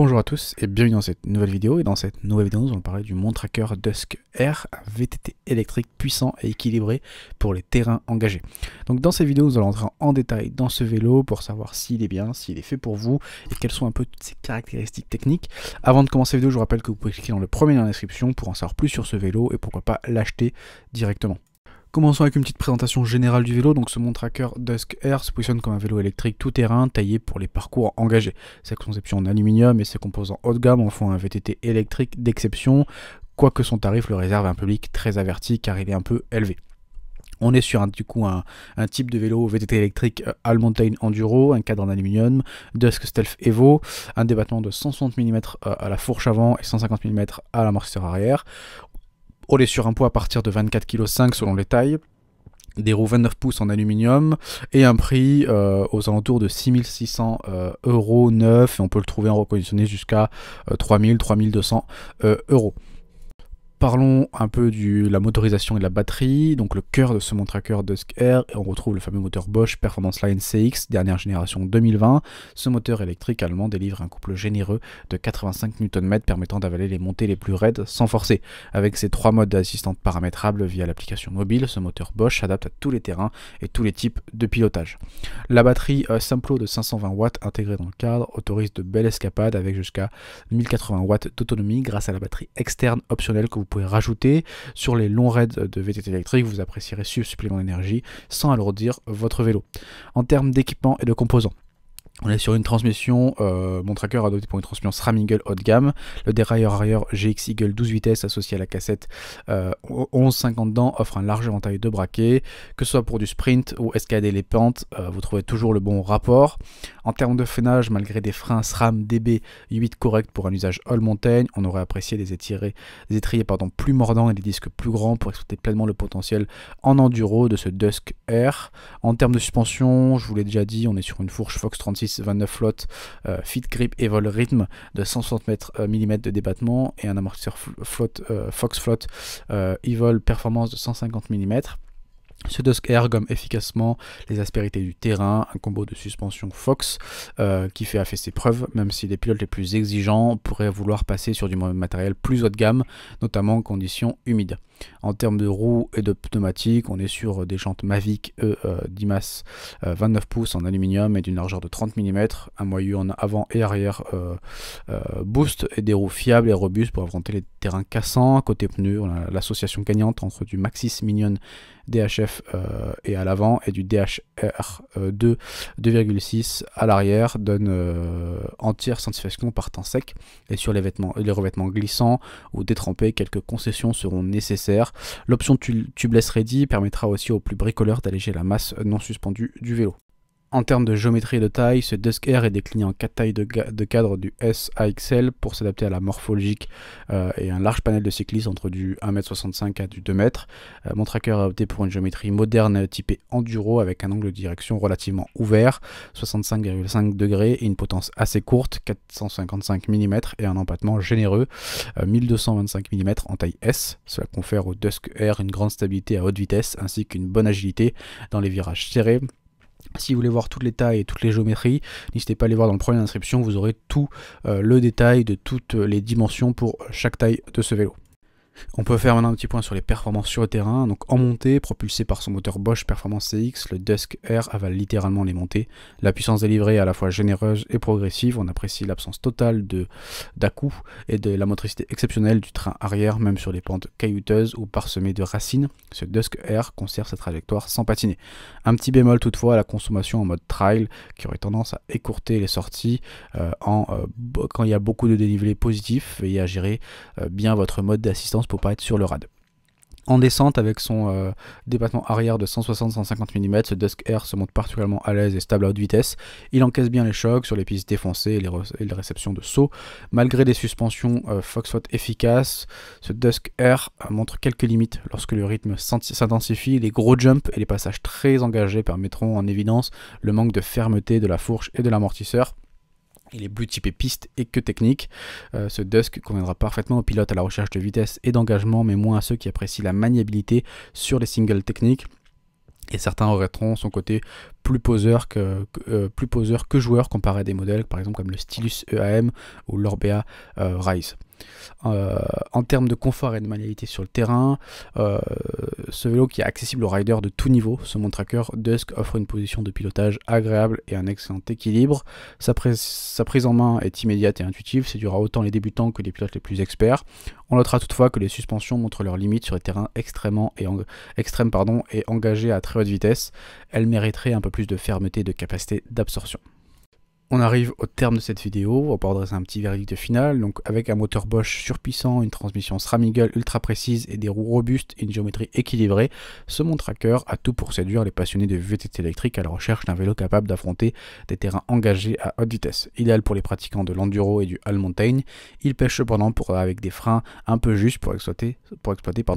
Bonjour à tous et bienvenue dans cette nouvelle vidéo. Et dans cette nouvelle vidéo, nous allons parler du Montracker Dusk Air, un VTT électrique puissant et équilibré pour les terrains engagés. Donc dans cette vidéo, nous allons entrer en détail dans ce vélo pour savoir s'il est bien, s'il est fait pour vous et quelles sont un peu toutes ses caractéristiques techniques. Avant de commencer la vidéo, je vous rappelle que vous pouvez cliquer dans le premier lien dans la description pour en savoir plus sur ce vélo et pourquoi pas l'acheter directement. Commençons avec une petite présentation générale du vélo. Donc ce Montracker Dusk Air se positionne comme un vélo électrique tout-terrain taillé pour les parcours engagés. Sa conception en aluminium et ses composants haut de gamme en font un VTT électrique d'exception, quoique son tarif le réserve à un public très averti car il est un peu élevé. On est sur un type de vélo VTT électrique All Mountain Enduro, un cadre en aluminium, Dusk Stealth Evo, un débattement de 160 mm à la fourche avant et 150 mm à l'amortisseur arrière. On est sur un poids à partir de 24,5 kg selon les tailles, des roues 29 pouces en aluminium et un prix aux alentours de 6 600 € neuf, et on peut le trouver en reconditionné jusqu'à 3 000, 3 200 €. Parlons un peu de la motorisation et de la batterie. Donc le cœur de ce Montracker Dusk Air, on retrouve le fameux moteur Bosch Performance Line CX, dernière génération 2020. Ce moteur électrique allemand délivre un couple généreux de 85 Nm permettant d'avaler les montées les plus raides sans forcer. Avec ses 3 modes d'assistance paramétrables via l'application mobile, ce moteur Bosch s'adapte à tous les terrains et tous les types de pilotage. La batterie Simplo de 520 watts intégrée dans le cadre autorise de belles escapades avec jusqu'à 1080 watts d'autonomie grâce à la batterie externe optionnelle que vous pouvez rajouter. Sur les longs raids de VTT électrique, vous apprécierez ce supplément d'énergie sans alourdir votre vélo. En termes d'équipement et de composants, on est sur une transmission, Montracker a adopté pour une transmission SRAM Eagle haut de gamme, le dérailleur arrière GX Eagle 12 vitesses associé à la cassette 1150 dents offre un large éventail de braquets, que ce soit pour du sprint ou escalader les pentes, vous trouvez toujours le bon rapport. En termes de freinage, malgré des freins SRAM DB8 corrects pour un usage all mountain, on aurait apprécié des étriers plus mordants et des disques plus grands pour exploiter pleinement le potentiel en enduro de ce Dusk Air. En termes de suspension, je vous l'ai déjà dit, on est sur une fourche Fox 36 29 flotte, Fit Grip et Vol Rythme de 160 mm de débattement et un amortisseur Fox Float Evol Performance de 150 mm. Ce Dusk Air gomme efficacement les aspérités du terrain, un combo de suspension Fox qui fait ses preuves, même si les pilotes les plus exigeants pourraient vouloir passer sur du matériel plus haut de gamme, notamment en conditions humides. En termes de roues et de pneumatiques, on est sur des jantes Mavic Dimas 29 pouces en aluminium et d'une largeur de 30 mm, un moyeu en avant et arrière boost et des roues fiables et robustes pour affronter les terrains cassants. Côté pneus, on a l'association gagnante entre du Maxxis Minion DHF et à l'avant et du DHR 2,6 à l'arrière, donne entière satisfaction par temps sec. Et sur les revêtements glissants ou détrempés, quelques concessions seront nécessaires. L'option Tubeless Ready permettra aussi aux plus bricoleurs d'alléger la masse non suspendue du vélo. En termes de géométrie et de taille, ce Dusk Air est décliné en 4 tailles de cadre du S à XL pour s'adapter à la morphologique et un large panel de cyclistes entre du 1,65 m à du 2 m. Montracker a opté pour une géométrie moderne typée enduro avec un angle de direction relativement ouvert, 65,5 degrés et une potence assez courte, 455 mm et un empattement généreux, 1225 mm en taille S. Cela confère au Dusk Air une grande stabilité à haute vitesse ainsi qu'une bonne agilité dans les virages serrés. Si vous voulez voir toutes les tailles et toutes les géométries, n'hésitez pas à les voir dans le premier inscription, vous aurez tout le détail de toutes les dimensions pour chaque taille de ce vélo. On peut faire maintenant un petit point sur les performances sur le terrain. Donc en montée, propulsé par son moteur Bosch Performance CX, le Dusk Air avale littéralement les montées. La puissance délivrée est à la fois généreuse et progressive. On apprécie l'absence totale d'à-coups et de la motricité exceptionnelle du train arrière, même sur les pentes caillouteuses ou parsemées de racines. Ce Dusk Air conserve sa trajectoire sans patiner. Un petit bémol toutefois à la consommation en mode trail qui aurait tendance à écourter les sorties quand il y a beaucoup de dénivelé positif. Veillez à gérer bien votre mode d'assistance pour pas être sur le rad. En descente, avec son débattement arrière de 160-150 mm, ce Dusk Air se montre particulièrement à l'aise et stable à haute vitesse. Il encaisse bien les chocs sur les pistes défoncées et les réceptions de saut. Malgré des suspensions Fox Float efficaces, ce Dusk Air montre quelques limites. Lorsque le rythme s'intensifie, les gros jumps et les passages très engagés permettront en évidence le manque de fermeté de la fourche et de l'amortisseur. Il est plus typé piste et que technique. Ce Dusk conviendra parfaitement aux pilotes à la recherche de vitesse et d'engagement, mais moins à ceux qui apprécient la maniabilité sur les singles techniques. Et certains regretteront son côté plus poseur que joueur comparé à des modèles par exemple comme le Stylus EAM ou l'Orbea Rise. En termes de confort et de maniabilité sur le terrain, ce vélo qui est accessible aux riders de tout niveau, ce Monte Tracker Dusk offre une position de pilotage agréable et un excellent équilibre. Sa prise en main est immédiate et intuitive, séduira autant les débutants que les pilotes les plus experts. On notera toutefois que les suspensions montrent leurs limites sur les terrains extrêmes et engagés à très haute vitesse. Elles mériteraient un peu plus de fermeté et de capacité d'absorption. On arrive au terme de cette vidéo, on va adresser un petit verdict final. Donc avec un moteur Bosch surpuissant, une transmission SRAM Eagle ultra précise et des roues robustes et une géométrie équilibrée, ce Monte Tracker a tout pour séduire les passionnés de VTT électrique à la recherche d'un vélo capable d'affronter des terrains engagés à haute vitesse. Idéal pour les pratiquants de l'enduro et du all mountain, il pêche cependant avec des freins un peu justes pour exploiter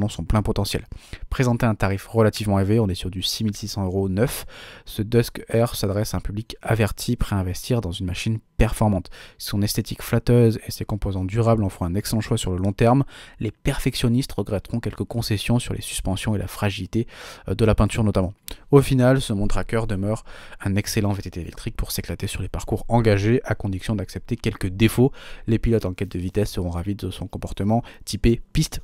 son plein potentiel. Présenté à un tarif relativement élevé, on est sur du 6 600 € neuf, ce Dusk R s'adresse à un public averti prêt à investir dans une machine performante. Son esthétique flatteuse et ses composants durables en font un excellent choix sur le long terme. Les perfectionnistes regretteront quelques concessions sur les suspensions et la fragilité de la peinture notamment. Au final, ce Monte Tracker demeure un excellent VTT électrique pour s'éclater sur les parcours engagés à condition d'accepter quelques défauts. Les pilotes en quête de vitesse seront ravis de son comportement typé piste,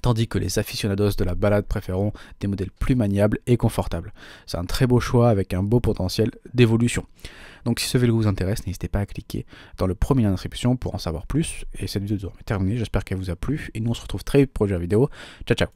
tandis que les aficionados de la balade préféreront des modèles plus maniables et confortables. C'est un très beau choix avec un beau potentiel d'évolution. Donc si ce vélo vous intéresse, n'hésitez pas à cliquer dans le premier lien d'inscription pour en savoir plus. Et cette vidéo est terminée, j'espère qu'elle vous a plu. Et nous on se retrouve très vite pour une vidéo. Ciao ciao.